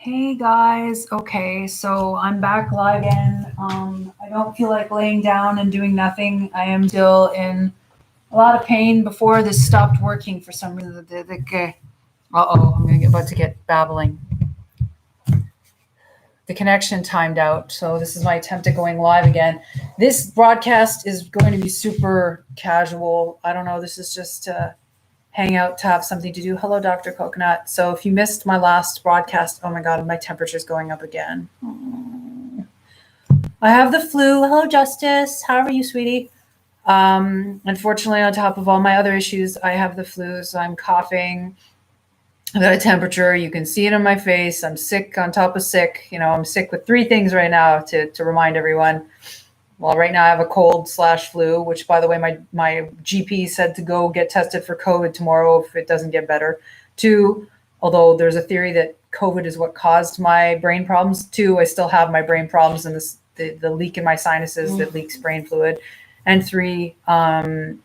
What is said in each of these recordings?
Hey guys, okay, so I'm back live again. I don't feel like laying down and doing nothing. I am still in a lot of pain. Before this stopped working for some reason. I'm about to get babbling. The connection timed out, so this is my attempt at going live again. This broadcast is going to be super casual. I don't know, this is just hang out to have something to do. Hello, Dr. Coconut. So if you missed my last broadcast, oh my God, my temperature's going up again. I have the flu. Hello, Justice. How are you, sweetie? Unfortunately, on top of all my other issues, I have the flu. So I'm coughing. I've got a temperature. You can see it on my face. I'm sick on top of sick. I'm sick with 3 things right now to remind everyone. Well, right now I have a cold/flu, which, by the way, my GP said to go get tested for COVID tomorrow if it doesn't get better. 2, although there's a theory that COVID is what caused my brain problems. 2, I still have my brain problems and the leak in my sinuses that leaks brain fluid. And 3, I'm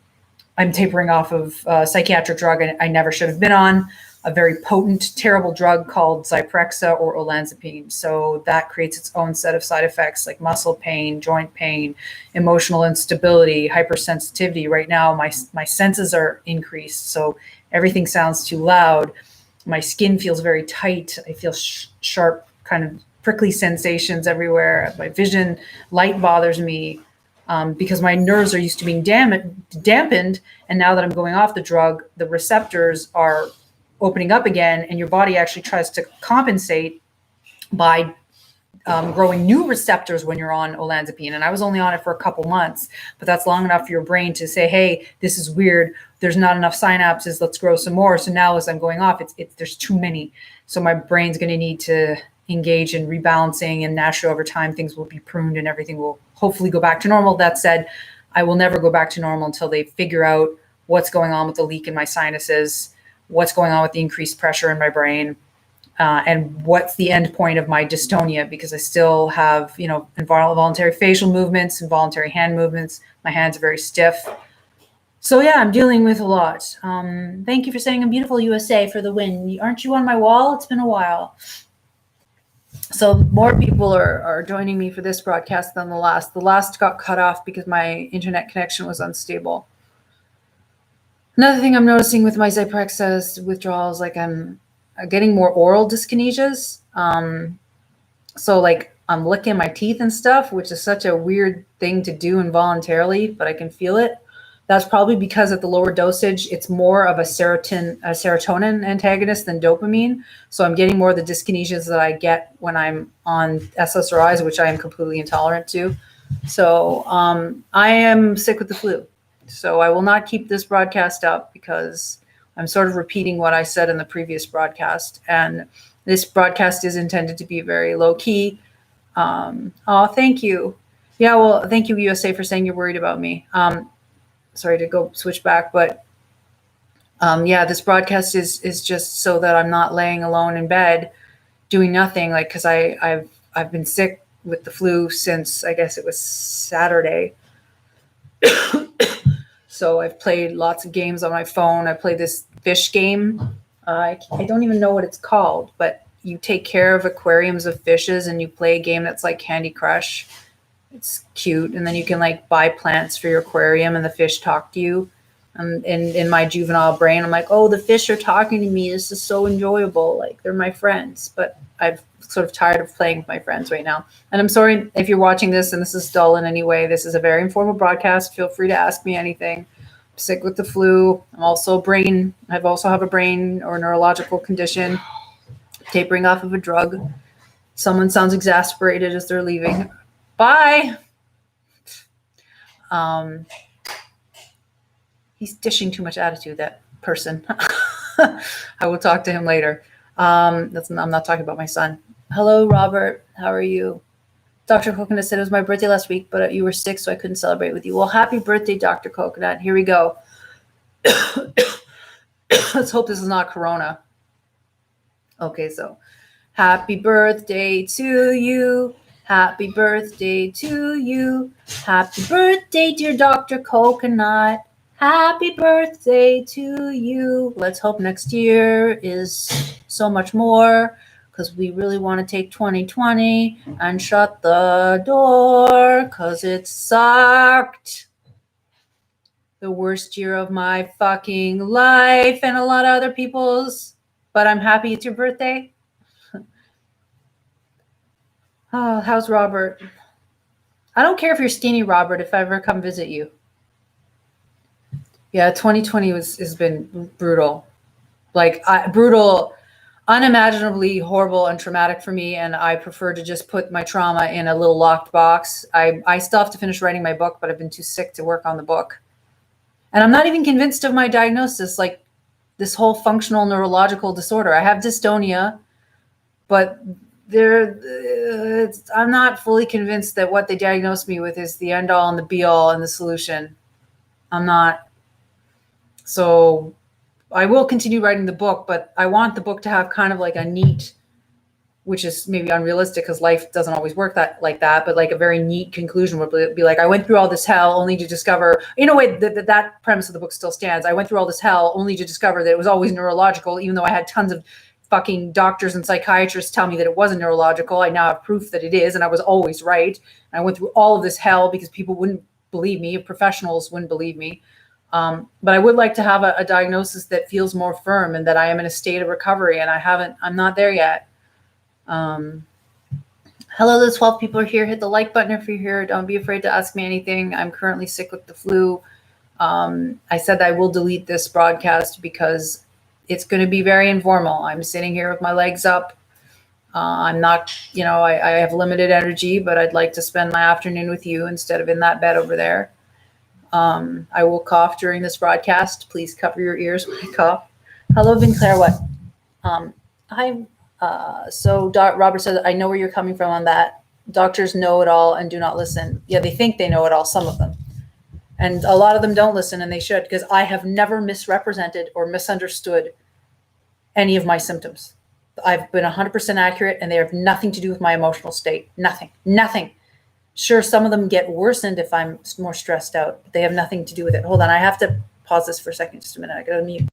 tapering off of a psychiatric drug I never should have been on, a very potent, terrible drug called Zyprexa or olanzapine. So that creates its own set of side effects like muscle pain, joint pain, emotional instability, hypersensitivity. Right now, my senses are increased, so everything sounds too loud. My skin feels very tight. I feel sharp, kind of prickly sensations everywhere. My vision, light bothers me. Because my nerves are used to being dampened, and now that I'm going off the drug, the receptors are opening up again, and your body actually tries to compensate by growing new receptors when you're on olanzapine. And I was only on it for a couple months, but that's long enough for your brain to say, hey, this is weird. There's not enough synapses. Let's grow some more. So now as I'm going off, there's too many. So my brain's going to need to engage in rebalancing, and naturally over time, things will be pruned and everything will hopefully go back to normal. That said, I will never go back to normal until they figure out what's going on with the leak in my sinuses, what's going on with the increased pressure in my brain, and what's the end point of my dystonia, because I still have, involuntary facial movements, involuntary hand movements. My hands are very stiff. So yeah, I'm dealing with a lot. Thank you for saying I'm beautiful, USA, for the win. Aren't you on my wall? It's been a while. So more people are joining me for this broadcast than the last. The last got cut off because my internet connection was unstable. Another thing I'm noticing with my Zyprexa withdrawals, like I'm getting more oral dyskinesias. So like I'm licking my teeth and stuff, which is such a weird thing to do involuntarily, but I can feel it. That's probably because at the lower dosage, it's more of a serotonin antagonist than dopamine. So I'm getting more of the dyskinesias that I get when I'm on SSRIs, which I am completely intolerant to. So I am sick with the flu. So I will not keep this broadcast up because I'm sort of repeating what I said in the previous broadcast. And this broadcast is intended to be very low key. Oh, thank you. Yeah, well, thank you, USA, for saying you're worried about me. Sorry to go switch back, but yeah, this broadcast is just so that I'm not laying alone in bed doing nothing, like, because I've been sick with the flu since, I guess it was Saturday. So I've played lots of games on my phone. I played this fish game. I don't even know what it's called, but you take care of aquariums of fishes and you play a game that's like Candy Crush. It's cute. And then you can like buy plants for your aquarium and the fish talk to you. And in my juvenile brain, I'm like, oh, the fish are talking to me. This is so enjoyable. Like, they're my friends. But I'm sort of tired of playing with my friends right now. And I'm sorry if you're watching this and this is dull in any way. This is a very informal broadcast. Feel free to ask me anything. I'm sick with the flu. I also have a brain or neurological condition, tapering off of a drug. Someone sounds exasperated as they're leaving. Bye. He's dishing too much attitude, that person. I will talk to him later. I'm not talking about my son. Hello, Robert. How are you? Dr. Coconut said it was my birthday last week, but you were sick, so I couldn't celebrate with you. Well, happy birthday, Dr. Coconut. Here we go. Let's hope this is not Corona. Okay, so happy birthday to you. Happy birthday to you. Happy birthday, dear Dr. Coconut. Happy birthday to you. Let's hope next year is so much more because we really want to take 2020 and shut the door because it sucked. The worst year of my fucking life and a lot of other people's. But I'm happy it's your birthday. Oh, how's Robert? I don't care if you're skinny, Robert, if I ever come visit you. Yeah, 2020 has been brutal. Like brutal, unimaginably horrible and traumatic for me, and I prefer to just put my trauma in a little locked box. I still have to finish writing my book, but I've been too sick to work on the book. And I'm not even convinced of my diagnosis, like this whole functional neurological disorder. I have dystonia, but I'm not fully convinced that what they diagnosed me with is the end all and the be all and the solution. I'm not. So I will continue writing the book, but I want the book to have kind of like a neat, which is maybe unrealistic because life doesn't always work like that, but like a very neat conclusion would be like, I went through all this hell only to discover, in a way, that premise of the book still stands. I went through all this hell only to discover that it was always neurological, even though I had tons of fucking doctors and psychiatrists tell me that it wasn't neurological. I now have proof that it is, and I was always right. And I went through all of this hell because people wouldn't believe me, professionals wouldn't believe me. But I would like to have a diagnosis that feels more firm and that I am in a state of recovery, and I'm not there yet. Hello, the 12 people are here. Hit the like button if you're here. Don't be afraid to ask me anything. I'm currently sick with the flu. I said I will delete this broadcast because it's going to be very informal. I'm sitting here with my legs up. I'm not, I have limited energy, but I'd like to spend my afternoon with you instead of in that bed over there. I will cough during this broadcast. Please cover your ears when I cough. Hello, Vinclair. What? Hi. So Robert says, I know where you're coming from on that. Doctors know it all and do not listen. Yeah, they think they know it all, some of them. And a lot of them don't listen, and they should, because I have never misrepresented or misunderstood any of my symptoms. I've been 100% accurate, and they have nothing to do with my emotional state. Nothing. Sure, some of them get worsened if I'm more stressed out, but they have nothing to do with it. Hold on, I have to pause this for a second, just a minute. I gotta mute.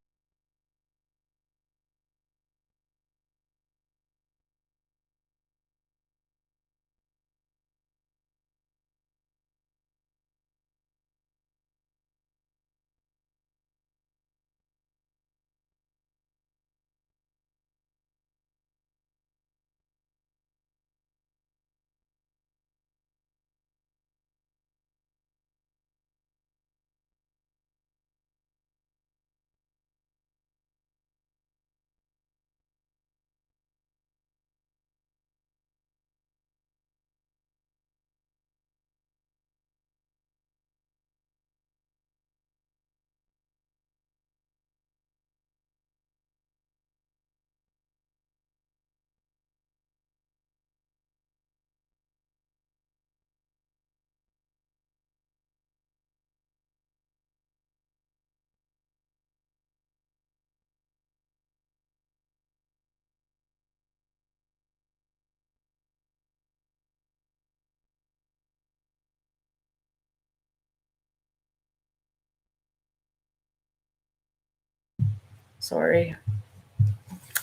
Sorry.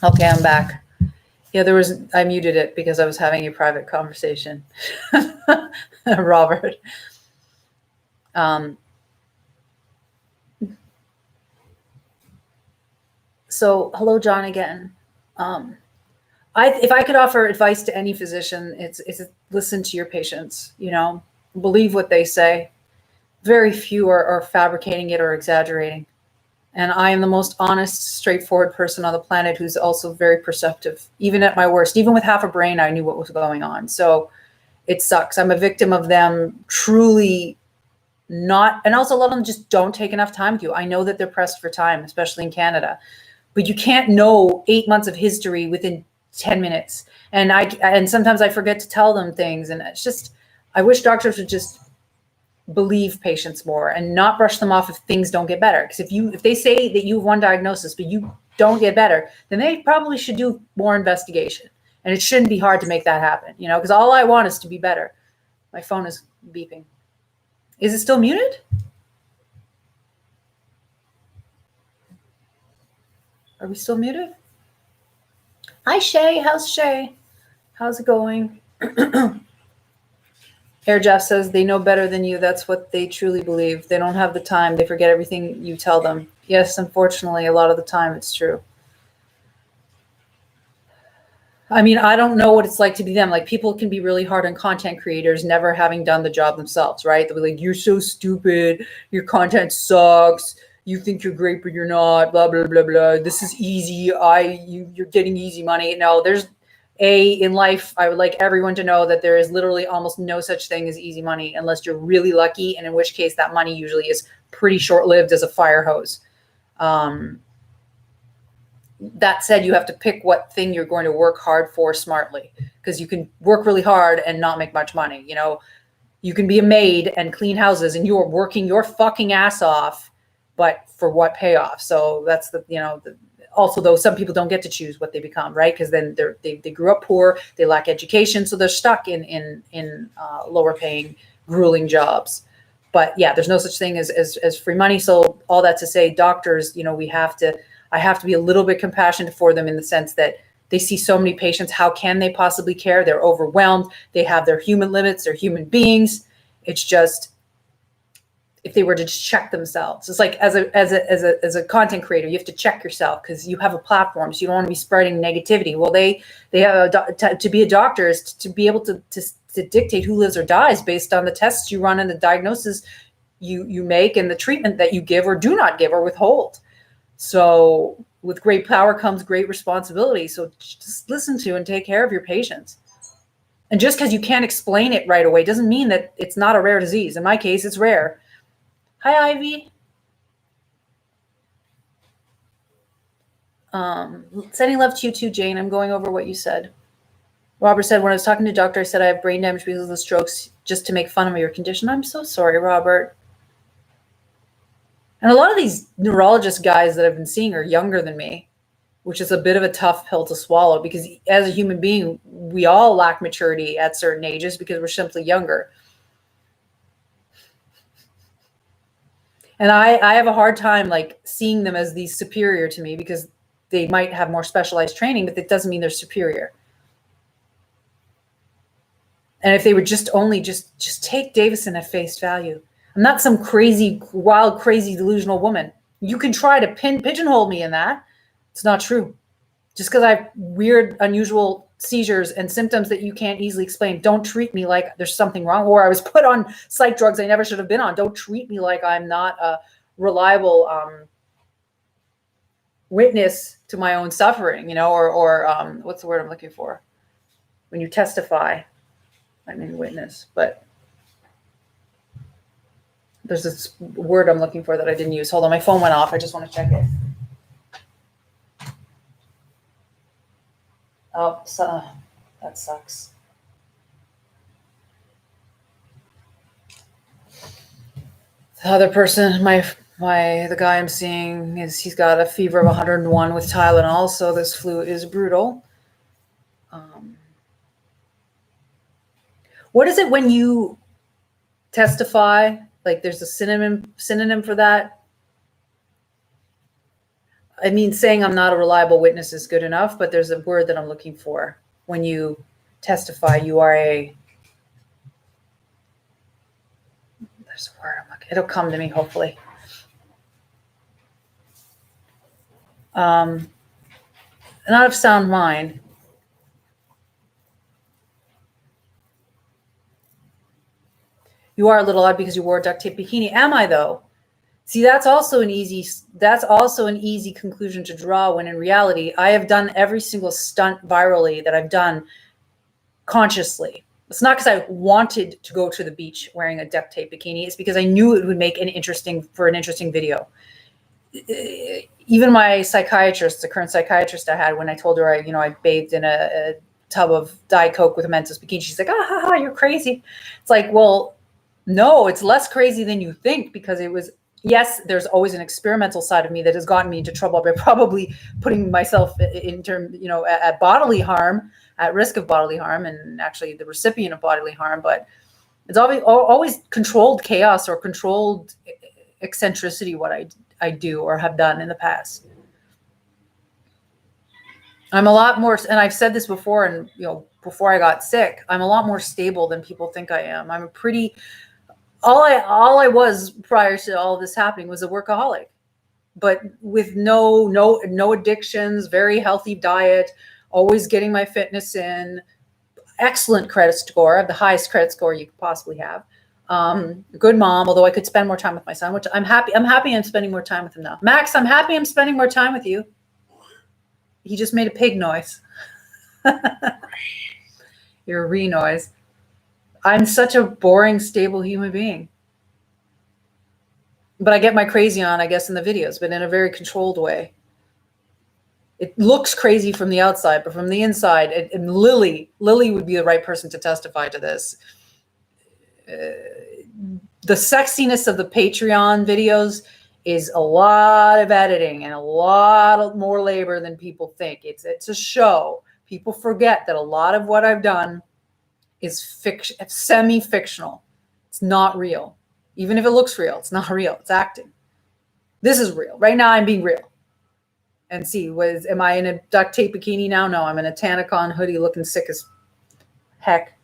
Okay, I'm back. Yeah, I muted it because I was having a private conversation. Robert. So hello, John, again. If I could offer advice to any physician, it's listen to your patients, believe what they say. Very few are fabricating it or exaggerating. And I am the most honest, straightforward person on the planet who's also very perceptive. Even at my worst, even with half a brain, I knew what was going on. So it sucks. I'm a victim of them truly not, and also a lot of them just don't take enough time with you. I know that they're pressed for time, especially in Canada, but you can't know 8 months of history within 10 minutes. And sometimes I forget to tell them things. And it's just, I wish doctors would just believe patients more and not brush them off if things don't get better. Because if they say that you have one diagnosis, but you don't get better, then they probably should do more investigation. And it shouldn't be hard to make that happen, because all I want is to be better. My phone is beeping. Is it still muted? Are we still muted? Hi, Shay. How's Shay? How's it going? Air Jeff says they know better than you. That's what they truly believe. They don't have the time. They forget everything you tell them. Yes, unfortunately, a lot of the time it's true. I mean, I don't know what it's like to be them. Like, people can be really hard on content creators, never having done the job themselves, right? They'll be like, you're so stupid. Your content sucks. You think you're great, but you're not, blah, blah, blah, blah. This is easy. You're getting easy money. No, in life, I would like everyone to know that there is literally almost no such thing as easy money unless you're really lucky. And in which case that money usually is pretty short-lived as a fire hose. That said, you have to pick what thing you're going to work hard for smartly, because you can work really hard and not make much money. You can be a maid and clean houses and you're working your fucking ass off, but for what payoff? So that's also, though, some people don't get to choose what they become, right? Because then they grew up poor, they lack education, so they're stuck in lower paying, grueling jobs. But yeah, there's no such thing as free money. So all that to say, doctors, I have to be a little bit compassionate for them in the sense that they see so many patients. How can they possibly care? They're overwhelmed. They have their human limits. They're human beings. It's just, if they were to just check themselves, it's like as a content creator, you have to check yourself because you have a platform, so you don't want to be spreading negativity. Well, they have to be a doctor is to be able to dictate who lives or dies based on the tests you run and the diagnosis you make and the treatment that you give or do not give or withhold. So with great power comes great responsibility. So just listen to and take care of your patients. And just because you can't explain it right away doesn't mean that it's not a rare disease. In my case, it's rare. Hi, Ivy. Sending love to you too, Jane. I'm going over what you said. Robert said, when I was talking to a doctor, I said I have brain damage because of the strokes, just to make fun of your condition. I'm so sorry, Robert. And a lot of these neurologist guys that I've been seeing are younger than me, which is a bit of a tough pill to swallow, because as a human being, we all lack maturity at certain ages because we're simply younger. And I have a hard time like seeing them as these superior to me, because they might have more specialized training, but that doesn't mean they're superior. And if they would just take Davison at face value. I'm not some crazy, wild, crazy, delusional woman. You can try to pigeonhole me in that. It's not true. Just because I have weird, unusual seizures and symptoms that you can't easily explain, don't treat me like there's something wrong, or I was put on psych drugs I never should have been on. Don't treat me like I'm not a reliable witness to my own suffering, or what's the word I'm looking for? When you testify, I mean witness, but there's this word I'm looking for that I didn't use. Hold on, my phone went off. I just want to check it. Oh, so that sucks. The other person, the guy I'm seeing, he's got a fever of 101 with Tylenol, so this flu is brutal. What is it when you testify? Like, there's a synonym for that. I mean, saying I'm not a reliable witness is good enough, but there's a word that I'm looking for. When you testify, you are there's a word I'm looking. It'll come to me, hopefully. Not of sound mind. You are a little odd because you wore a duct tape bikini. Am I, though? See, that's also an easy conclusion to draw, when in reality, I have done every single stunt virally that I've done consciously. It's not because I wanted to go to the beach wearing a duct tape bikini. It's because I knew it would make an interesting video. Even my psychiatrist, the current psychiatrist I had, when I told her I bathed in a tub of Diet Coke with a Mentos bikini, she's like, you're crazy. It's like, well, no, it's less crazy than you think, because it was, yes, there's always an experimental side of me that has gotten me into trouble by probably putting myself at bodily harm, at risk of bodily harm, and actually the recipient of bodily harm. But it's always controlled chaos or controlled eccentricity, what I do or have done in the past. I'm a lot more, and I've said this before, and before I got sick, I'm a lot more stable than people think I am. I'm a pretty, all I was prior to all this happening was a workaholic, but with no addictions, very healthy diet, always getting my fitness in, excellent credit score. I have the highest credit score you could possibly have. Good mom, although I could spend more time with my son, which I'm happy. I'm spending more time with him now. Max, I'm happy I'm spending more time with you. He just made a pig noise. Your re noise. I'm such a boring, stable human being. But I get my crazy on, I guess, in the videos, but in a very controlled way. It looks crazy from the outside, but from the inside, and Lily would be the right person to testify to this. The sexiness of the Patreon videos is a lot of editing and a lot more labor than people think. It's a show. People forget that a lot of what I've done is fiction, semi-fictional. It's not real. Even if it looks real, it's not real. It's acting. This is real. Right now, I'm being real. And see, am I in a duct tape bikini now? No, I'm in a Tanacon hoodie looking sick as heck.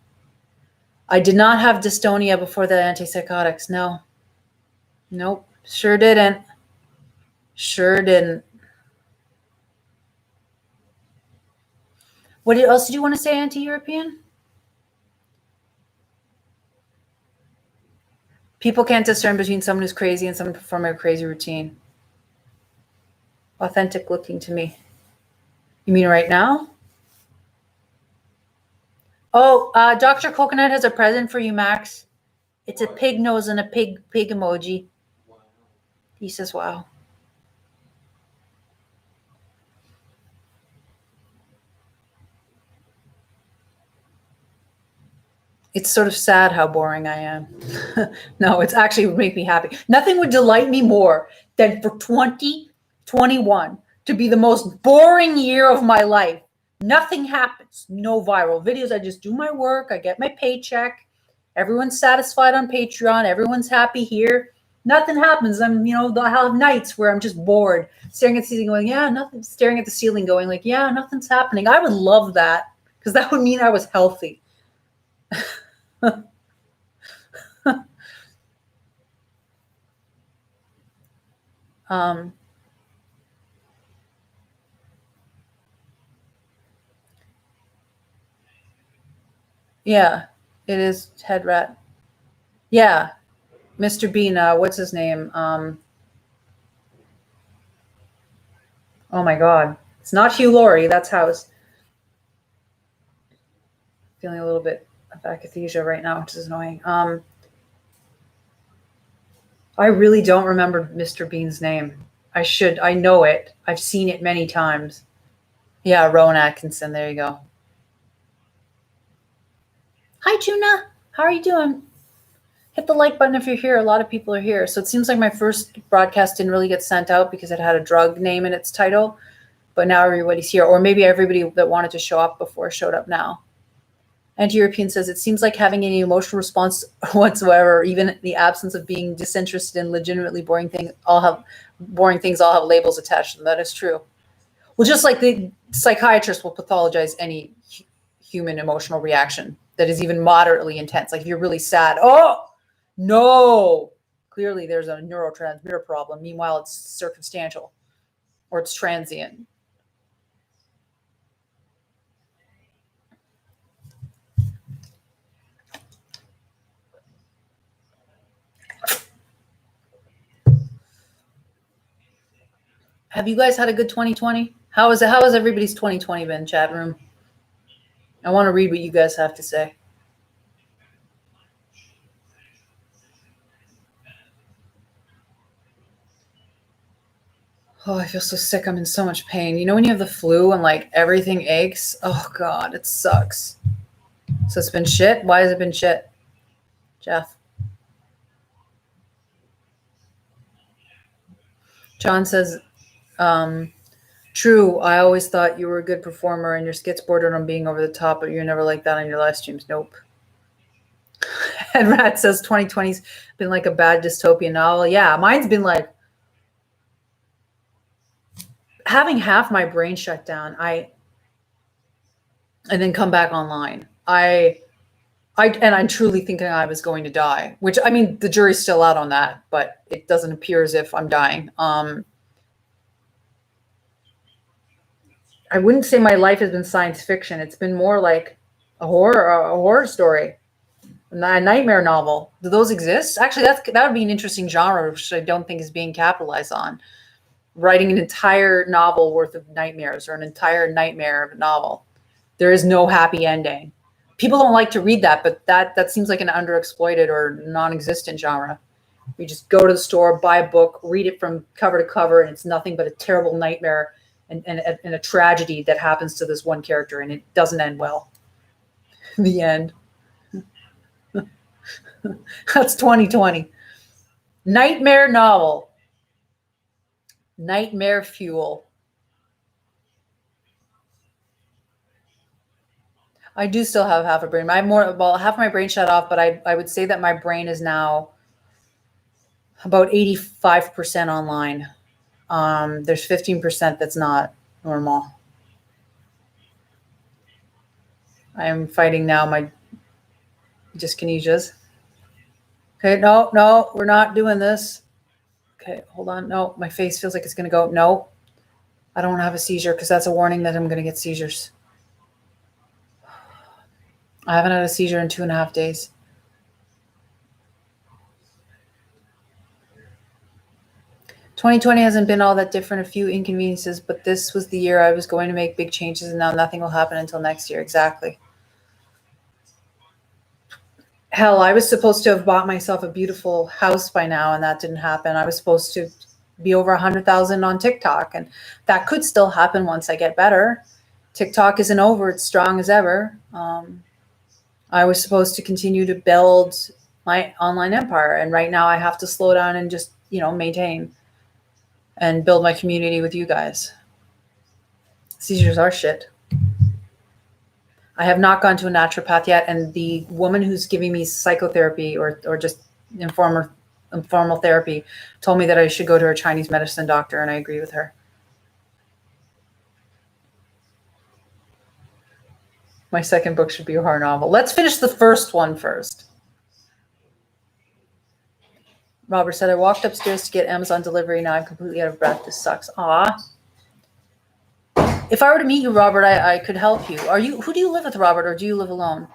I did not have dystonia before the antipsychotics. No. Nope. Sure didn't. Sure didn't. What else did you want to say, anti-European? People can't discern between someone who's crazy and someone performing a crazy routine. Authentic looking to me. You mean right now? Oh, Dr. Coconut has a present for you, Max. It's a pig nose and a pig emoji. He says, wow. It's sort of sad how boring I am. No, it's actually would make me happy. Nothing would delight me more than for 2021 to be the most boring year of my life. Nothing happens. No viral videos. I just do my work. I get my paycheck. Everyone's satisfied on Patreon. Everyone's happy here. Nothing happens. I'll have nights where I'm just bored, staring at the ceiling going, yeah, nothing, staring at the ceiling going like, yeah, nothing's happening. I would love that because that would mean I was healthy. Yeah, it is head rat. Yeah, Mr. Bean. What's his name? Oh my God, it's not Hugh Laurie. That's House. Feeling a little bit of akathisia right now, which is annoying. I really don't remember Mr. Bean's name. I should. I know it. I've seen it many times. Yeah, Rowan Atkinson. There you go. Hi, Tuna. How are you doing? Hit the like button if you're here. A lot of people are here. So it seems like my first broadcast didn't really get sent out because it had a drug name in its title. But now everybody's here. Or maybe everybody that wanted to show up before showed up now. Anti-European says, it seems like having any emotional response whatsoever, even in the absence of being disinterested in legitimately boring things, all have labels attached to them. That is true. Well, just like the psychiatrist will pathologize any human emotional reaction that is even moderately intense. Like if you're really sad, oh, no, clearly there's a neurotransmitter problem. Meanwhile, it's circumstantial or it's transient. Have you guys had a good 2020? How has everybody's 2020 been, chat room? I want to read what you guys have to say. Oh, I feel so sick. I'm in so much pain. You know when you have the flu and like everything aches? Oh God, it sucks. So it's been shit? Why has it been shit? Jeff. John says, true, I always thought you were a good performer and your skits bordered on being over the top, but you're never like that on your live streams. Nope. And Rat says 2020's been like a bad dystopian novel. Yeah, mine's been like having half my brain shut down. and then come back online. I'm truly thinking I was going to die, which, I mean, the jury's still out on that, but it doesn't appear as if I'm dying. I wouldn't say my life has been science fiction. It's been more like a horror story, a nightmare novel. Do those exist? Actually, that would be an interesting genre, which I don't think is being capitalized on. Writing an entire novel worth of nightmares, or an entire nightmare of a novel. There is no happy ending. People don't like to read that, but that seems like an underexploited or non-existent genre. You just go to the store, buy a book, read it from cover to cover, and it's nothing but a terrible nightmare and a tragedy that happens to this one character, and it doesn't end well. The end. That's 2020. Nightmare novel. Nightmare fuel. I do still have half a brain. Half of my brain shut off, but I would say that my brain is now about 85% online. There's 15% that's not normal. I am fighting now my dyskinesias. Okay, no, we're not doing this. Okay, hold on. No, my face feels like it's going to go. No, I don't have a seizure, because that's a warning that I'm going to get seizures. I haven't had a seizure in 2.5 days. "2020 hasn't been all that different, a few inconveniences, but this was the year I was going to make big changes, and now nothing will happen until next year." Exactly. Hell, I was supposed to have bought myself a beautiful house by now, and that didn't happen. I was supposed to be over 100,000 on TikTok, and that could still happen once I get better. TikTok isn't over. It's strong as ever. I was supposed to continue to build my online empire, and right now I have to slow down and just, maintain and build my community with you guys. Seizures are shit. I have not gone to a naturopath yet, and the woman who's giving me psychotherapy or just informal therapy told me that I should go to a Chinese medicine doctor, and I agree with her. My second book should be a horror novel. Let's finish the first one first. Robert said, "I walked upstairs to get Amazon delivery. Now I'm completely out of breath. This sucks." Aw. If I were to meet you, Robert, I could help you. Who do you live with, Robert, or do you live alone?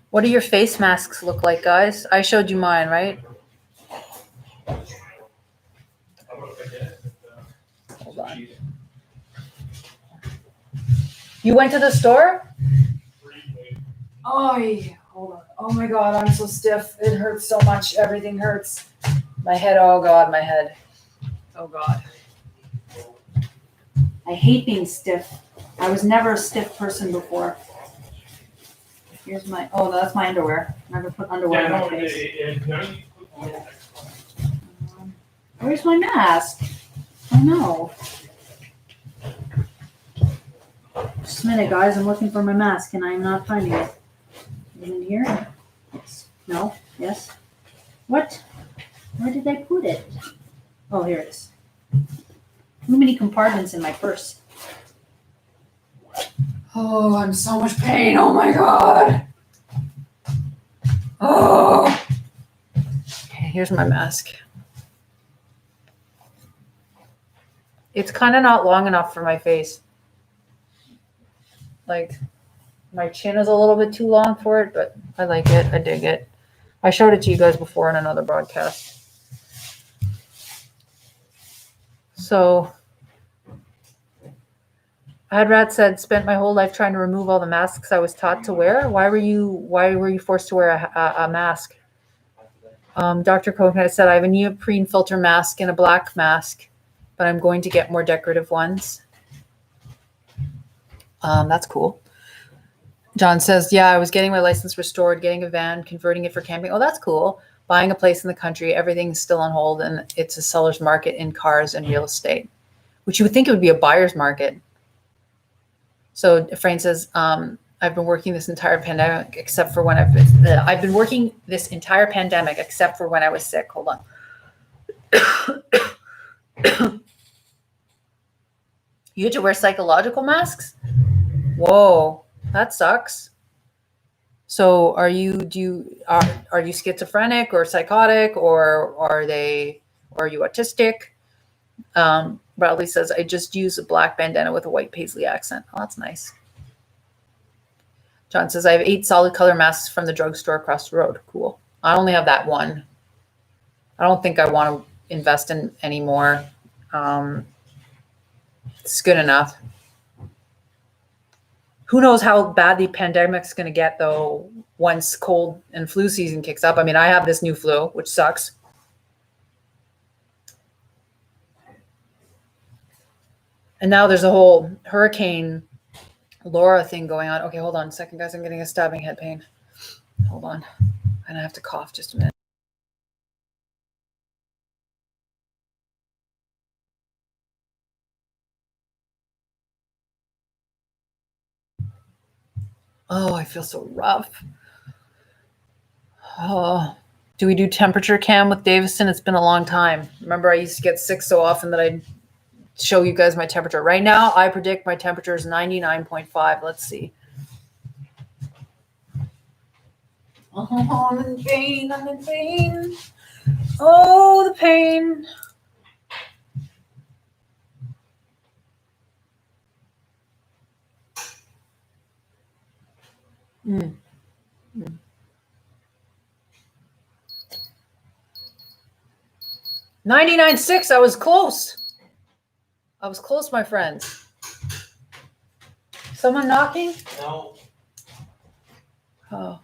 What do your face masks look like, guys? I showed you mine, right? Hold on. You went to the store? Oh, yeah. Hold on. Oh my God, I'm so stiff. It hurts so much. Everything hurts. My head. Oh God, my head. Oh God. I hate being stiff. I was never a stiff person before. Here's my. Oh, that's my underwear. Never put underwear on my face. Where's my mask? Oh no. Just a minute, guys. I'm looking for my mask and I'm not finding it. Is it in here? Yes. No. Yes. What? Where did I put it? Oh, here it is. Too many compartments in my purse. Oh, I'm so much pain. Oh my God. Oh. Okay, here's my mask. It's kind of not long enough for my face. Like, my chin is a little bit too long for it, but I like it. I dig it. I showed it to you guys before in another broadcast. So, Hadrat said, "Spent my whole life trying to remove all the masks I was taught to wear." Why were you forced to wear a mask? Dr. Coconut said, "I have a neoprene filter mask and a black mask, but I'm going to get more decorative ones." That's cool. John says, "Yeah, I was getting my license restored, getting a van, converting it for camping." Oh, that's cool. Buying a place in the country, everything's still on hold, and it's a seller's market in cars and real estate, which you would think it would be a buyer's market. So Efrain says, "I've been working this entire pandemic except for when I've been working this entire pandemic except for when I was sick." Hold on. You had to wear psychological masks? Whoa, that sucks. So are you schizophrenic or psychotic, or are you autistic? Bradley says, I just use a black bandana with a white paisley accent. Oh, that's nice. John says, I have 8 solid color masks from the drugstore across the road. Cool. I only have that one. I don't think I want to invest in any more. It's good enough. Who knows how bad the pandemic's going to get, though, once cold and flu season kicks up. I mean, I have this new flu, which sucks. And now there's a whole Hurricane Laura thing going on. Okay, hold on a second, guys. I'm getting a stabbing head pain. Hold on. And I have to cough just a minute. Oh, I feel so rough. Oh, do we do temperature cam with Davison? It's been a long time. Remember, I used to get sick so often that I'd show you guys my temperature. Right now, I predict my temperature is 99.5. Let's see. Oh, I'm in pain. I'm in pain. Oh, the pain. Mm. 99.6. I was close. I was close, my friends. Someone knocking? No. Oh.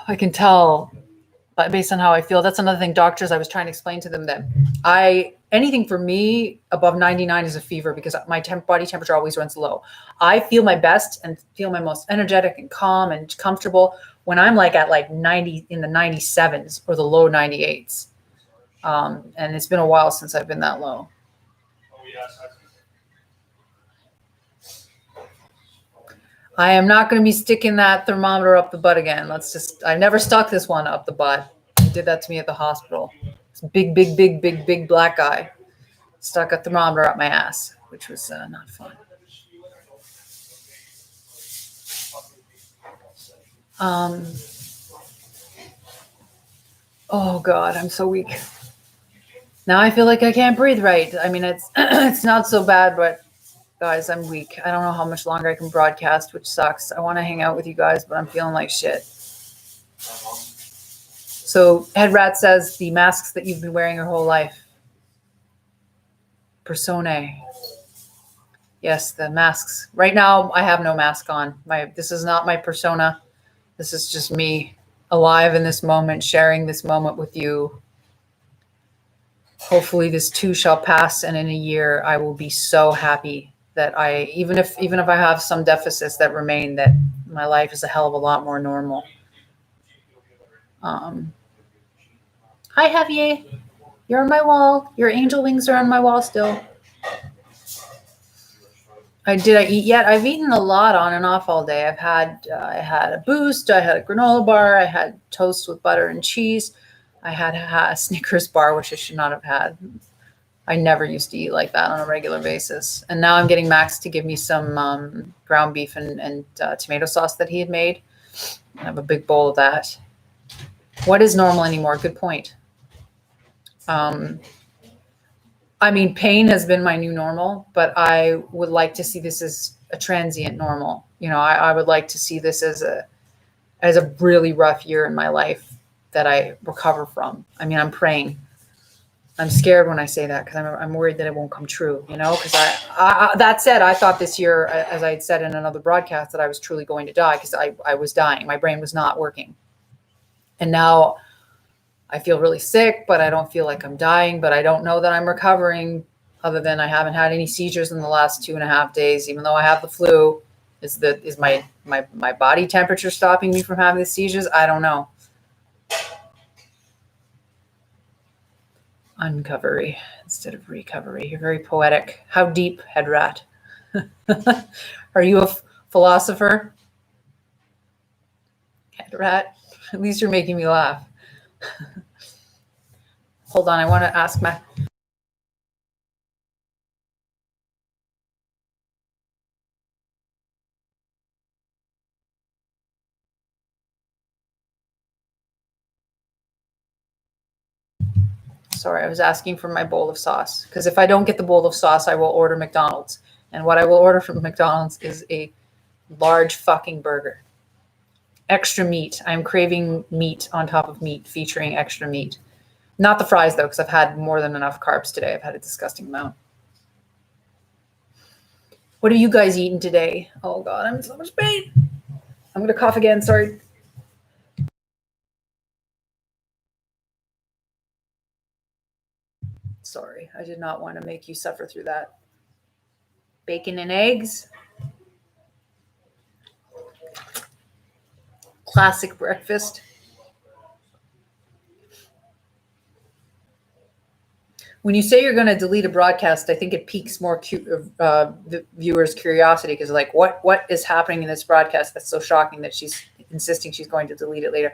I can tell, but based on how I feel, that's another thing. Doctors, I was trying to explain to them that anything for me above 99 is a fever, because my body temperature always runs low. I feel my best and feel my most energetic and calm and comfortable when I'm like at like 90, in the 97s or the low 98s. And it's been a while since I've been that low. Oh, yes. I am not going to be sticking that thermometer up the butt again. I never stuck this one up the butt. He did that to me at the hospital. This big black guy stuck a thermometer up my ass, which was not fun. Oh God, I'm so weak. Now I feel like I can't breathe right. I mean, it's it's not so bad, but guys, I'm weak. I don't know how much longer I can broadcast, which sucks. I want to hang out with you guys, but I'm feeling like shit. So Head Rat says the masks that you've been wearing your whole life. Personae. Yes, the masks. Right now, I have no mask on. This is not my persona. This is just me, alive in this moment, sharing this moment with you. Hopefully this too shall pass, and in a year I will be so happy that even if I have some deficits that remain, that my life is a hell of a lot more normal. Hi Javier, you're on my wall. Your angel wings are on my wall still. Did I eat yet? I've eaten a lot on and off all day. I had a Boost, I had a granola bar, I had toast with butter and cheese, I had a Snickers bar, which I should not have had. I never used to eat like that on a regular basis. And now I'm getting Max to give me some ground beef and tomato sauce that he had made. I have a big bowl of that. What is normal anymore? Good point. I mean, pain has been my new normal, but I would like to see this as a transient normal. You know, I would like to see this as a really rough year in my life that I recover from. I mean, I'm praying. I'm scared when I say that, because I'm worried that it won't come true, you know, because that said, I thought this year, as I had said in another broadcast, that I was truly going to die, because I was dying. My brain was not working. And now I feel really sick, but I don't feel like I'm dying, but I don't know that I'm recovering, other than I haven't had any seizures in the last 2.5 days, even though I have the flu. Is my body temperature stopping me from having the seizures? I don't know. Uncovery instead of recovery. You're very poetic. How deep, Head Rat? Are you a philosopher? Head Rat? At least you're making me laugh. Hold on, I want to ask Sorry, I was asking for my bowl of sauce. Because if I don't get the bowl of sauce, I will order McDonald's. And what I will order from McDonald's is a large fucking burger. Extra meat. I'm craving meat on top of meat, featuring extra meat. Not the fries, though, because I've had more than enough carbs today. I've had a disgusting amount. What have you guys eaten today? Oh, God, I'm in so much pain. I'm going to cough again. Sorry. Sorry, I did not want to make you suffer through that. Bacon and eggs. Classic breakfast. When you say you're going to delete a broadcast, I think it piques more the viewers' curiosity because, like, what is happening in this broadcast that's so shocking that she's insisting she's going to delete it later?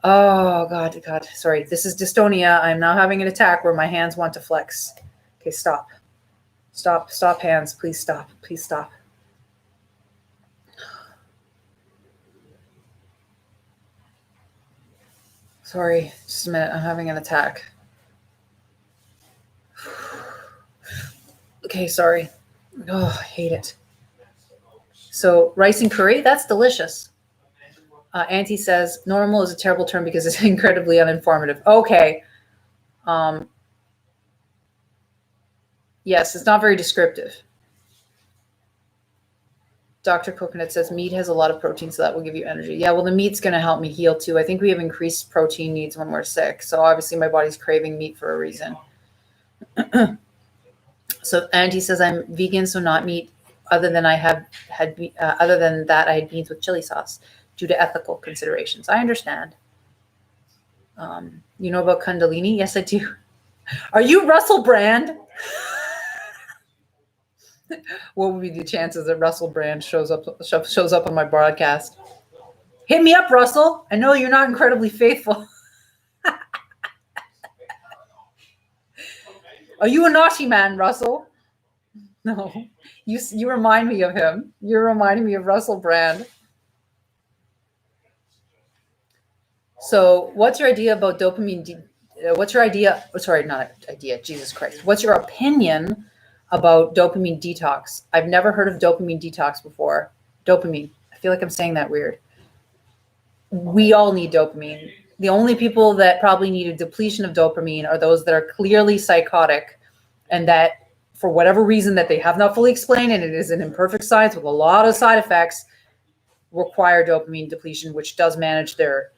Oh, God. Sorry. This is dystonia. I'm now having an attack where my hands want to flex. Okay, stop. Stop, hands. Please stop. Please stop. Sorry. Just a minute. I'm having an attack. Okay, sorry. Oh, I hate it. So rice and curry, that's delicious. Auntie says normal is a terrible term because it's incredibly uninformative. Okay. Yes, it's not very descriptive. Dr. Coconut says meat has a lot of protein, so that will give you energy. Yeah, well, the meat's going to help me heal too. I think we have increased protein needs when we're sick. So obviously my body's craving meat for a reason. So Auntie says I'm vegan, so not meat. Other than that, I had beans with chili sauce due to ethical considerations. I understand. You know about Kundalini? Yes, I do. Are you Russell Brand? What would be the chances that Russell Brand shows up on my broadcast? Hit me up, Russell. I know you're not incredibly faithful. Are you a naughty man, Russell? No. You remind me of him. You're reminding me of Russell Brand. So what's your idea about dopamine? What's your idea? Sorry, not idea. Jesus Christ. What's your opinion about dopamine detox? I've never heard of dopamine detox before. Dopamine. I feel like I'm saying that weird. We all need dopamine. The only people that probably need a depletion of dopamine are those that are clearly psychotic and that for whatever reason that they have not fully explained, and it is an imperfect science with a lot of side effects, require dopamine depletion, which does manage their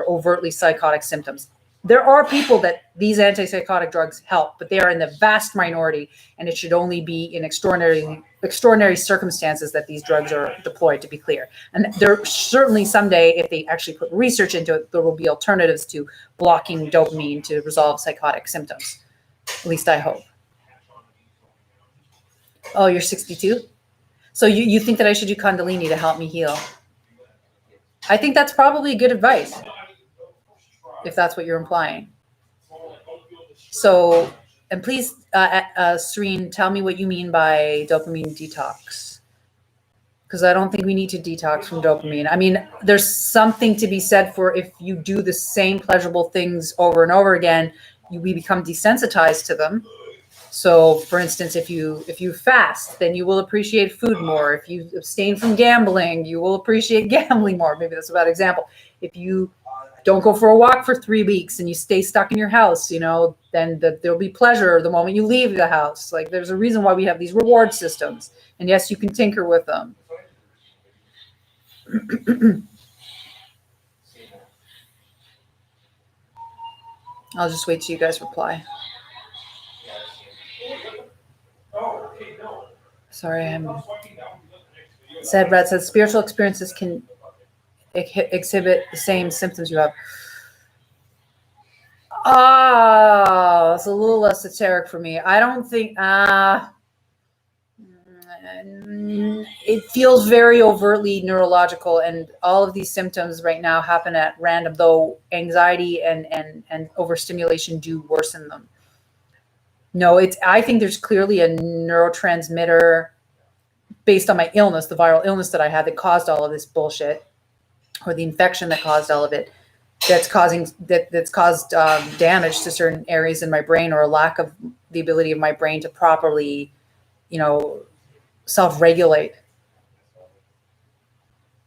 overtly psychotic symptoms. There are people that these antipsychotic drugs help, but they are in the vast minority, and it should only be in extraordinary circumstances that these drugs are deployed, to be clear. And there certainly someday, if they actually put research into it, there will be alternatives to blocking dopamine to resolve psychotic symptoms. At least I hope. Oh, you're 62? So you think that I should do Kundalini to help me heal? I think that's probably good advice, if that's what you're implying. So, and please, Serene, tell me what you mean by dopamine detox. Because I don't think we need to detox from dopamine. I mean, there's something to be said for if you do the same pleasurable things over and over again, we become desensitized to them. So, for instance, if you fast, then you will appreciate food more. If you abstain from gambling, you will appreciate gambling more. Maybe that's a bad example. If you don't go for a walk for 3 weeks and you stay stuck in your house, then there'll be pleasure the moment you leave the house. Like, there's a reason why we have these reward systems. And yes, you can tinker with them. I'll just wait till you guys reply. Sorry, Sad Brad says spiritual experiences can exhibit the same symptoms you have. It's a little esoteric for me. I don't think. It feels very overtly neurological, and all of these symptoms right now happen at random, though anxiety and overstimulation do worsen them. No, I think there's clearly a neurotransmitter based on my illness, the viral illness that I had that caused all of this bullshit, or the infection that caused all of it. that's caused damage to certain areas in my brain, or a lack of the ability of my brain to properly, self-regulate.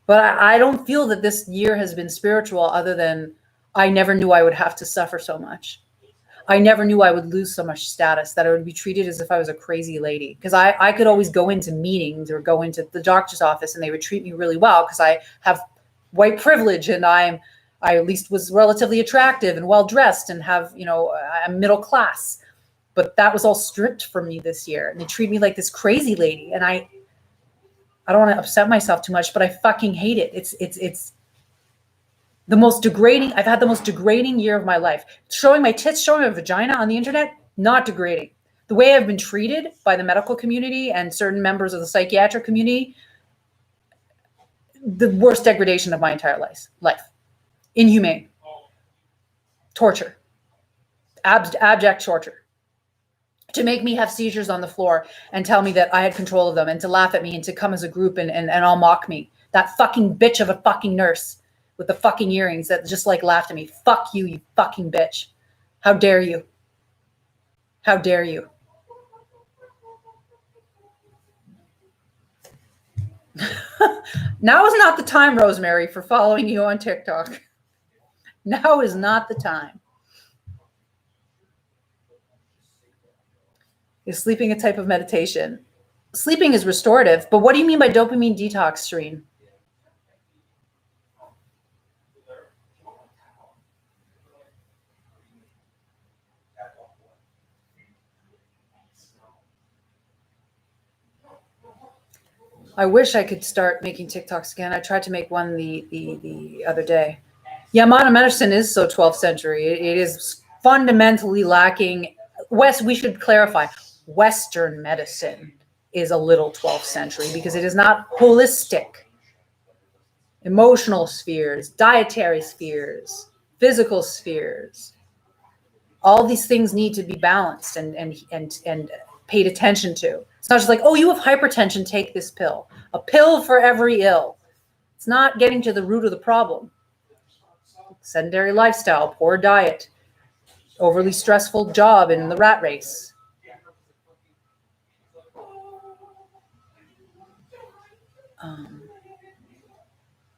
But I don't feel that this year has been spiritual, other than I never knew I would have to suffer so much. I never knew I would lose so much status, that I would be treated as if I was a crazy lady. Because I could always go into meetings or go into the doctor's office and they would treat me really well because I have white privilege, and I at least was relatively attractive and well dressed and have, I'm middle class. But that was all stripped from me this year. And they treat me like this crazy lady. And I don't want to upset myself too much, but I fucking hate it. It's the most degrading. I've had the most degrading year of my life. Showing my tits, showing my vagina on the internet, not degrading. The way I've been treated by the medical community and certain members of the psychiatric community, the worst degradation of my entire life. Inhumane. Torture. Abject torture. To make me have seizures on the floor and tell me that I had control of them, and to laugh at me and to come as a group and all mock me. That fucking bitch of a fucking nurse with the fucking earrings that just laughed at me. Fuck you, you fucking bitch. How dare you? How dare you? Now is not the time, Rosemary, for following you on TikTok. Now is not the time. Is sleeping a type of meditation? Sleeping is restorative, but what do you mean by dopamine detox, Shereen? I wish I could start making TikToks again. I tried to make one the other day. Yeah, modern medicine is so 12th century. It is fundamentally lacking. We should clarify, Western medicine is a little 12th century because it is not holistic. Emotional spheres, dietary spheres, physical spheres. All these things need to be balanced and paid attention to. It's not just like, oh, you have hypertension, take this pill. A pill for every ill. It's not getting to the root of the problem. Sedentary lifestyle, poor diet, overly stressful job in the rat race.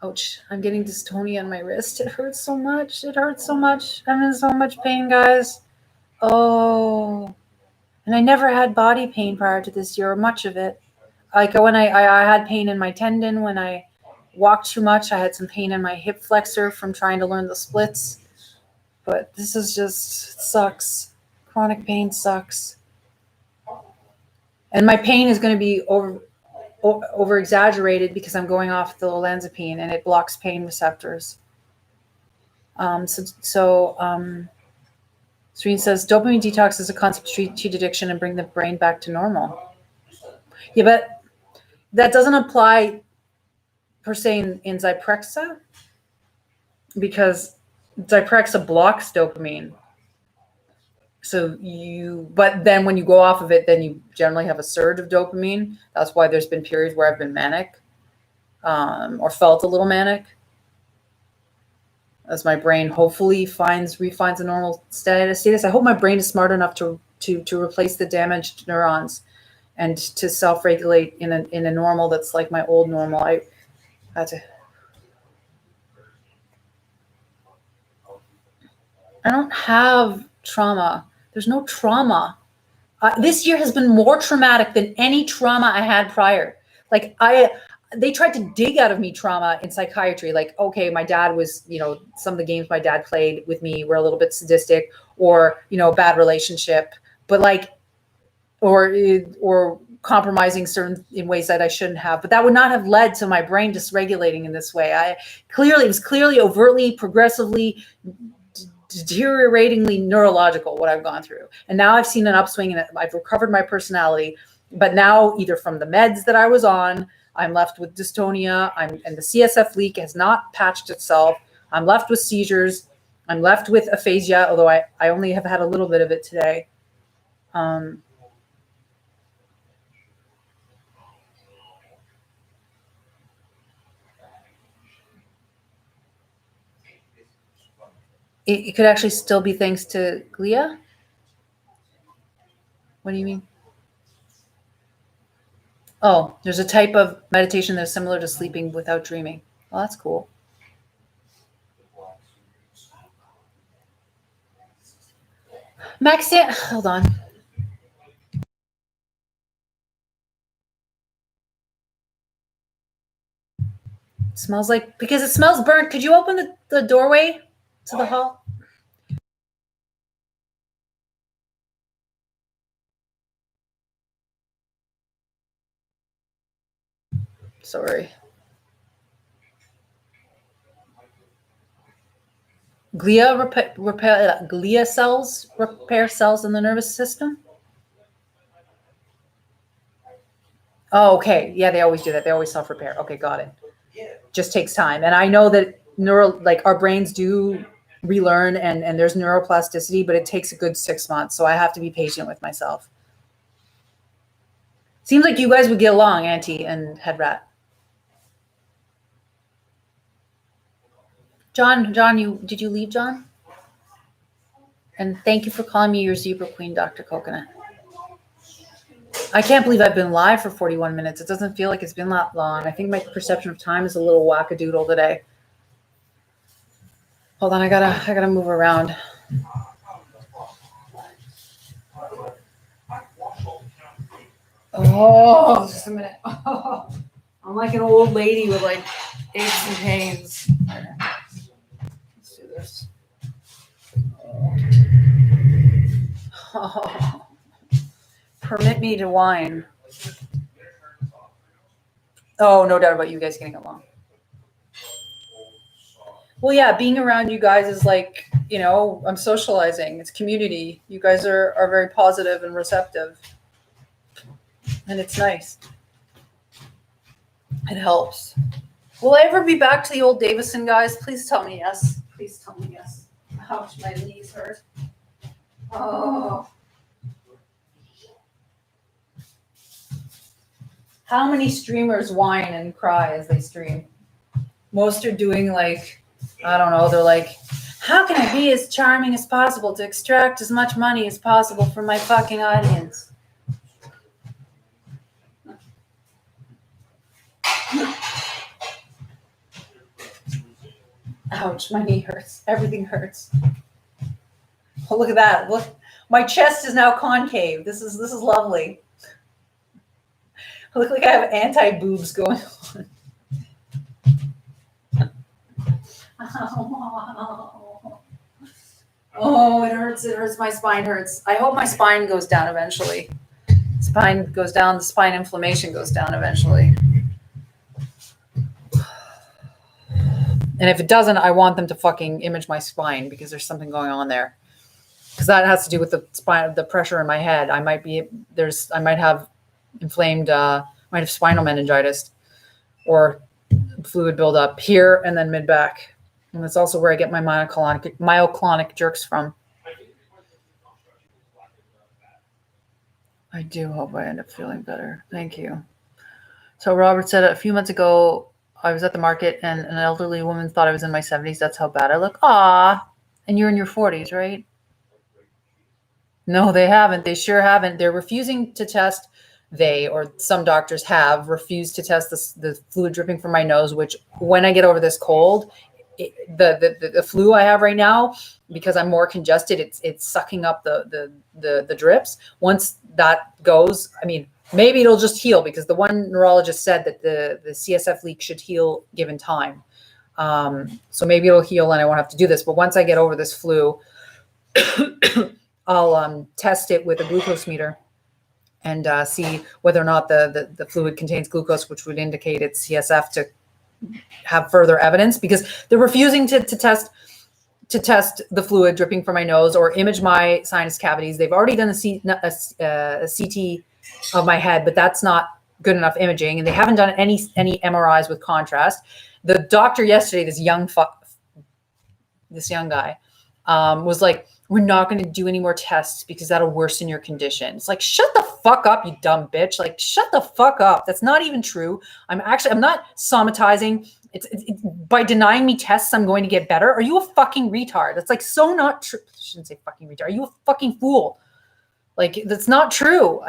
Ouch, I'm getting dystonia on my wrist. It hurts so much. It hurts so much. I'm in so much pain, guys. Oh, and I never had body pain prior to this year, or much of it. Like when I had pain in my tendon when I walked too much. I had some pain in my hip flexor from trying to learn the splits. But this is just sucks. Chronic pain sucks. And my pain is going to be over exaggerated because I'm going off the olanzapine and it blocks pain receptors. Serene says dopamine detox is a concept to treat addiction and bring the brain back to normal. Yeah, but that doesn't apply per se in Zyprexa, because Zyprexa blocks dopamine. But then when you go off of it, then you generally have a surge of dopamine. That's why there's been periods where I've been manic, or felt a little manic, as my brain hopefully refines a normal status. I hope my brain is smart enough to replace the damaged neurons and to self-regulate in a normal that's like my old normal. I don't have trauma. There's no trauma. This year has been more traumatic than any trauma I had prior. They tried to dig out of me trauma in psychiatry. Like, okay, my dad was, some of the games my dad played with me were a little bit sadistic, or, bad relationship, but or compromising certain in ways that I shouldn't have. But that would not have led to my brain dysregulating in this way. It was clearly, overtly, progressively, deterioratingly neurological, what I've gone through. And now I've seen an upswing and I've recovered my personality. But now, either from the meds that I was on, I'm left with dystonia, and the CSF leak has not patched itself. I'm left with seizures. I'm left with aphasia, although I only have had a little bit of it today. It could actually still be thanks to glia. What do you mean? Oh, there's a type of meditation that's similar to sleeping without dreaming. Well, that's cool. Maxi, hold on. It smells like, because it smells burnt. Could you open the doorway to the hall? Sorry. Glia cells repair cells in the nervous system. Oh, okay. Yeah, they always do that. They always self-repair. Okay, got it. Just takes time. And I know that our brains do relearn and there's neuroplasticity, but it takes a good 6 months. So I have to be patient with myself. Seems like you guys would get along, Auntie and Head Rat. John, did you leave, John? And thank you for calling me your zebra queen, Dr. Coconut. I can't believe I've been live for 41 minutes. It doesn't feel like it's been that long. I think my perception of time is a little wackadoodle today. Hold on, I gotta move around. Oh, just a minute. Oh, I'm like an old lady with like aches and pains. Let's do this. Oh. Permit me to whine. Oh, no doubt about you guys getting along. Well, yeah, being around you guys is like, I'm socializing. It's community. You guys are very positive and receptive. And it's nice. It helps. Will I ever be back to the old Davison, guys? Please tell me yes. Please tell me yes. Ouch, my knees hurt. Oh. How many streamers whine and cry as they stream? Most are doing like, I don't know, they're like, how can I be as charming as possible to extract as much money as possible from my fucking audience? Ouch, my knee hurts. Everything hurts. Oh, look at that. Look, my chest is now concave. This is lovely. I look like I have anti-boobs going on. Oh, it hurts. It hurts. My spine hurts. I hope my spine goes down eventually. Spine goes down. The spine inflammation goes down eventually. And if it doesn't, I want them to fucking image my spine because there's something going on there. Because that has to do with the spine, the pressure in my head. I might have inflamed, might have spinal meningitis or fluid buildup here and then mid back. And that's also where I get my myoclonic jerks from. I do hope I end up feeling better. Thank you. So Robert said a few months ago, I was at the market and an elderly woman thought I was in my 70s. That's how bad I look. Ah, and you're in your 40s, right? No, they haven't. They sure haven't. They're refusing to test. They, or some doctors have refused to test the fluid dripping from my nose, which when I get over this cold, the flu I have right now, because I'm more congested, it's sucking up the drips. Once that goes, I mean, maybe it'll just heal because the one neurologist said that the CSF leak should heal given time. So maybe it'll heal and I won't have to do this. But once I get over this flu, I'll test it with a glucose meter and see whether or not the fluid contains glucose, which would indicate it's CSF to have further evidence, because they're refusing to test the fluid dripping from my nose or image my sinus cavities. They've already done a CT of my head, but that's not good enough imaging. And they haven't done any MRIs with contrast. The doctor yesterday, this young guy, was like, we're not going to do any more tests because that'll worsen your condition. It's like, shut the fuck up, you dumb bitch. Like, shut the fuck up. That's not even true. I'm not somatizing It's by denying me tests, I'm going to get better. Are you a fucking retard? That's like so not true. I shouldn't say fucking retard. Are you a fucking fool? Like, that's not true.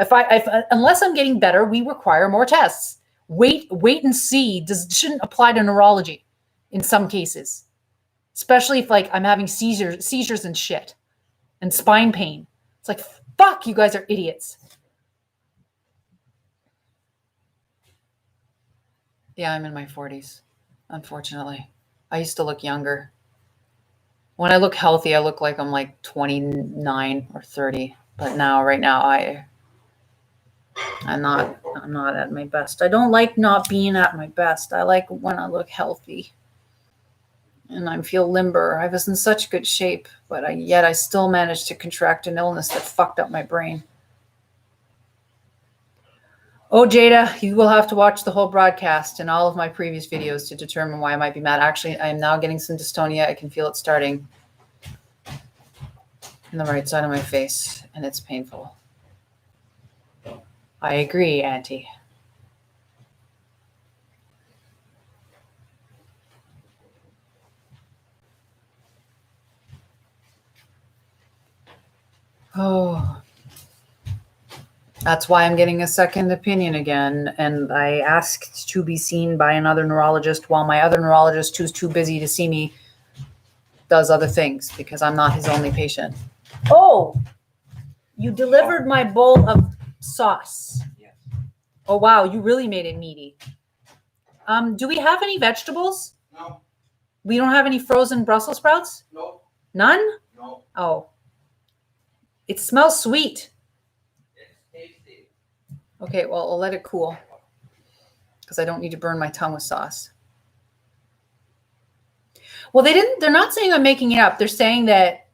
Unless I'm getting better, we require more tests. Wait and see shouldn't apply to neurology in some cases, especially if like I'm having seizures and shit and spine pain. It's like, fuck, you guys are idiots. Yeah, I'm in my 40s, unfortunately. I used to look younger. When I look healthy, I look like I'm like 29 or 30. But right now, I'm not at my best. I don't like not being at my best. I like when I look healthy and I feel limber. I was in such good shape, but yet I still managed to contract an illness that fucked up my brain. Oh, Jada, you will have to watch the whole broadcast and all of my previous videos to determine why I might be mad. Actually, I am now getting some dystonia. I can feel it starting in the right side of my face, and it's painful. I agree, Auntie. Oh, that's why I'm getting a second opinion again. And I asked to be seen by another neurologist while my other neurologist, who's too busy to see me, does other things because I'm not his only patient. Oh, you delivered my bowl of sauce. Yes. Oh, wow. You really made it meaty. Do we have any vegetables? No. We don't have any frozen Brussels sprouts? No. None? No. Oh. It smells sweet. It's tasty. Okay, well, I'll let it cool because I don't need to burn my tongue with sauce. Well, they're not saying I'm making it up. They're saying that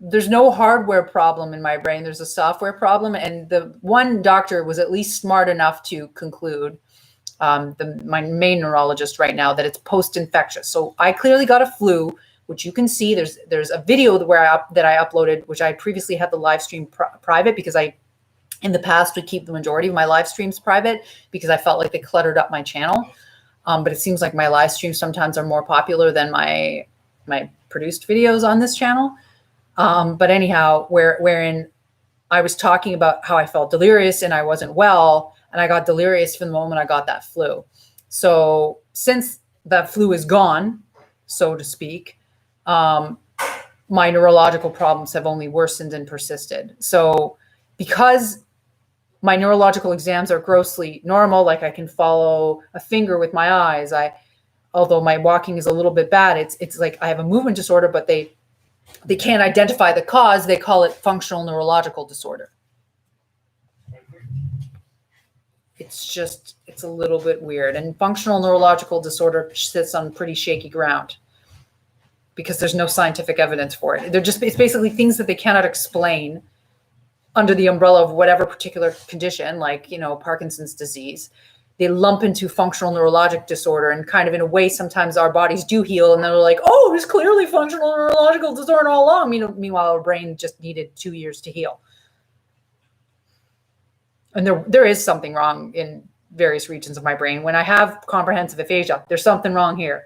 there's no hardware problem in my brain. There's a software problem. And the one doctor was at least smart enough to conclude, my main neurologist right now, that it's post-infectious. So I clearly got a flu, which you can see. There's a video that I uploaded, which I previously had the live stream private because I, in the past, would keep the majority of my live streams private because I felt like they cluttered up my channel. But it seems like my live streams sometimes are more popular than my produced videos on this channel. But anyhow, wherein I was talking about how I felt delirious and I wasn't well, and I got delirious from the moment I got that flu. So since that flu is gone, so to speak, my neurological problems have only worsened and persisted. So because my neurological exams are grossly normal, like I can follow a finger with my eyes, although my walking is a little bit bad, it's like I have a movement disorder, but they can't identify the cause. They call it functional neurological disorder. It's a little bit weird. And functional neurological disorder sits on pretty shaky ground because there's no scientific evidence for it. It's basically things that they cannot explain under the umbrella of whatever particular condition, like, Parkinson's disease. They lump into functional neurologic disorder, and kind of in a way, sometimes our bodies do heal and they're like, oh, it's clearly functional neurological disorder all along. Meanwhile, our brain just needed 2 years to heal. And there is something wrong in various regions of my brain. When I have comprehensive aphasia, there's something wrong here.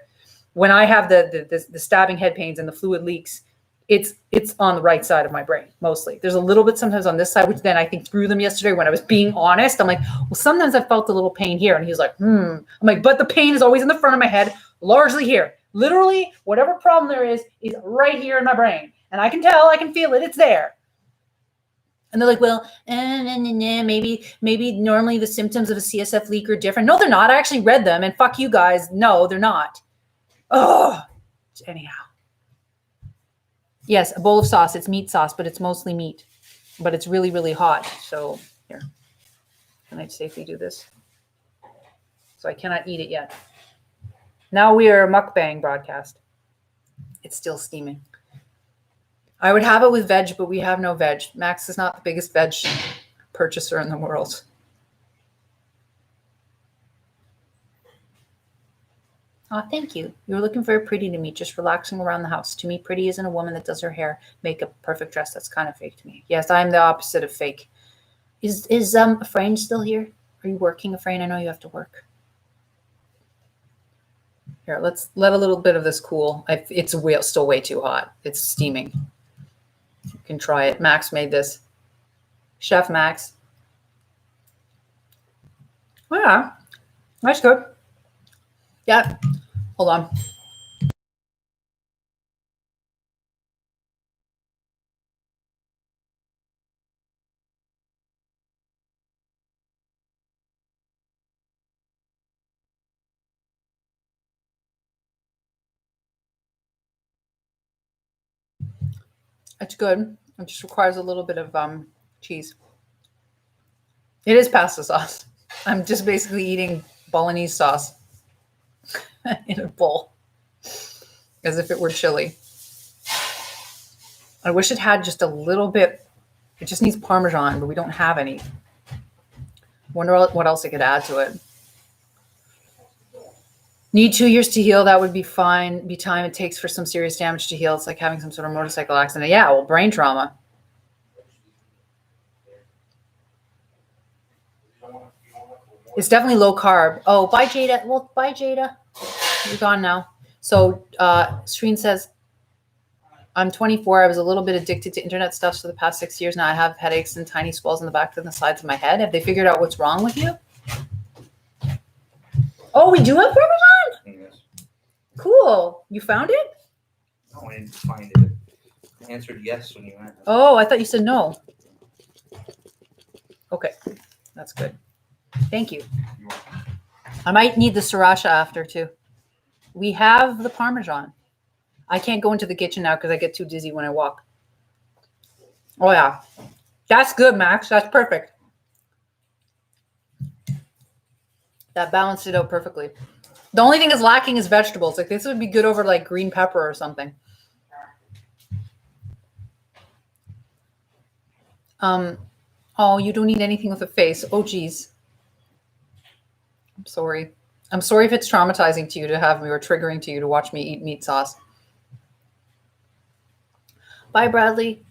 When I have the stabbing head pains and the fluid leaks, it's on the right side of my brain, mostly. There's a little bit sometimes on this side, which then I think threw them yesterday when I was being honest. I'm like, well, sometimes I felt a little pain here. And he's like, I'm like, but the pain is always in the front of my head, largely here. Literally, whatever problem there is right here in my brain. And I can tell, I can feel it, it's there. And they're like, well, maybe normally the symptoms of a CSF leak are different. No, they're not. I actually read them, and fuck you guys. No, they're not. Oh, anyhow. Yes, a bowl of sauce. It's meat sauce, but it's mostly meat. But it's really, really hot. So here, can I safely do this? So I cannot eat it yet. Now we are a mukbang broadcast. It's still steaming. I would have it with veg, but we have no veg. Max is not the biggest veg purchaser in the world. Oh, thank you. You were looking very pretty to me, just relaxing around the house. To me, pretty isn't a woman that does her hair, makeup, perfect dress. That's kind of fake to me. Yes, I'm the opposite of fake. Is Efrain still here? Are you working, Efrain? I know you have to work. Here, let's let a little bit of this cool. It's still way too hot. It's steaming. You can try it. Max made this. Chef Max. Oh, yeah, that's good. Yeah, hold on. It's good. It just requires a little bit of cheese. It is pasta sauce. I'm just basically eating bolognese sauce in a bowl as if it were chili. I wish it had just a little bit. It just needs Parmesan, but we don't have any. Wonder what else I could add to it. Need 2 years to heal. That would be fine. Be time it takes for some serious damage to heal. It's like having some sort of motorcycle accident. Yeah, well, brain trauma. It's definitely low carb. Oh, bye, Jada. Well, bye, Jada. You're gone now. So Shreen says, I'm 24. I was a little bit addicted to internet stuff for the past 6 years now. I have headaches and tiny swells in the back and the sides of my head. Have they figured out what's wrong with you? Oh, we do have Parmesan? Yes. Cool. You found it? No, I didn't find it. I answered yes when you asked. Oh, I thought you said no. Okay, that's good. Thank you. I might need the sriracha after too. We have the Parmesan. I can't go into the kitchen now because I get too dizzy when I walk. Oh yeah, that's good, Max. That's perfect. That balanced it out perfectly. The only thing is lacking is vegetables. Like this would be good over like green pepper or something. Oh, you don't need anything with a face. Oh, geez. I'm sorry. I'm sorry if it's traumatizing to you to have me or triggering to you to watch me eat meat sauce. Bye, Bradley.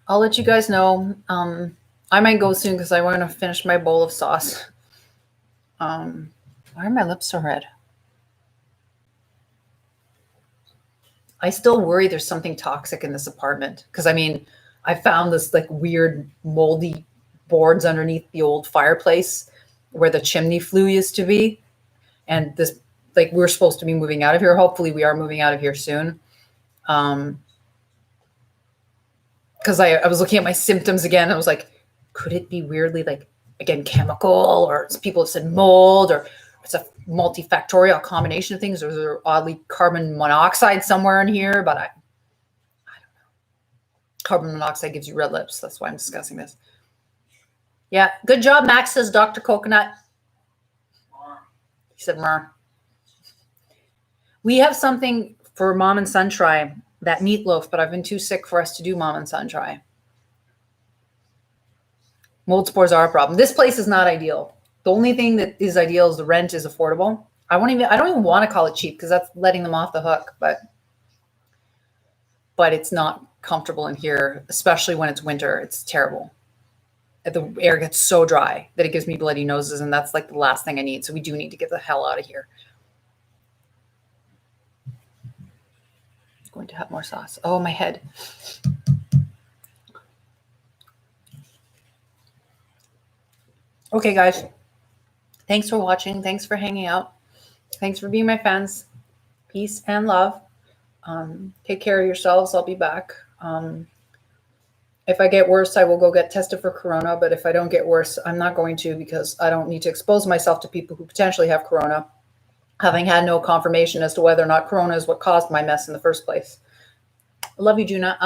I'll let you guys know. I might go soon because I want to finish my bowl of sauce. Why are my lips so red? I still worry there's something toxic in this apartment because I mean, I found this like weird moldy boards underneath the old fireplace where the chimney flue used to be. And this, like, we're supposed to be moving out of here. Hopefully we are moving out of here soon. Because I was looking at my symptoms again. I was like, could it be weirdly like, again, chemical, or people have said mold, or it's a multifactorial combination of things, or is there oddly carbon monoxide somewhere in here? But I don't know. Carbon monoxide gives you red lips. That's why I'm discussing this. Yeah, good job, Max, says Dr. Coconut. He said, Mer. We have something for Mom and Son try, that meatloaf, but I've been too sick for us to do Mom and Son try. Mold spores are a problem. This place is not ideal. The only thing that is ideal is the rent is affordable. I don't even want to call it cheap because that's letting them off the hook, but it's not comfortable in here, especially when it's winter. It's terrible. The air gets so dry that it gives me bloody noses, and that's like the last thing I need. So we do need to get the hell out of here. I'm going to have more sauce. Oh, my head. Okay, guys. Thanks for watching. Thanks for hanging out. Thanks for being my fans. Peace and love. Take care of yourselves. I'll be back. If I get worse, I will go get tested for corona. But if I don't get worse, I'm not going to, because I don't need to expose myself to people who potentially have corona, having had no confirmation as to whether or not corona is what caused my mess in the first place. I love you, Juna.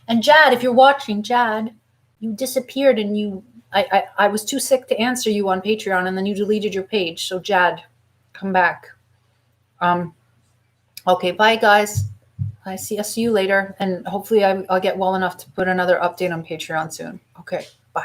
And Jad, if you're watching, Jad, you disappeared and I was too sick to answer you on Patreon, and then you deleted your page. So Jad, come back. Okay, bye guys. I'll see you later, and hopefully I'll get well enough to put another update on Patreon soon. Okay, bye.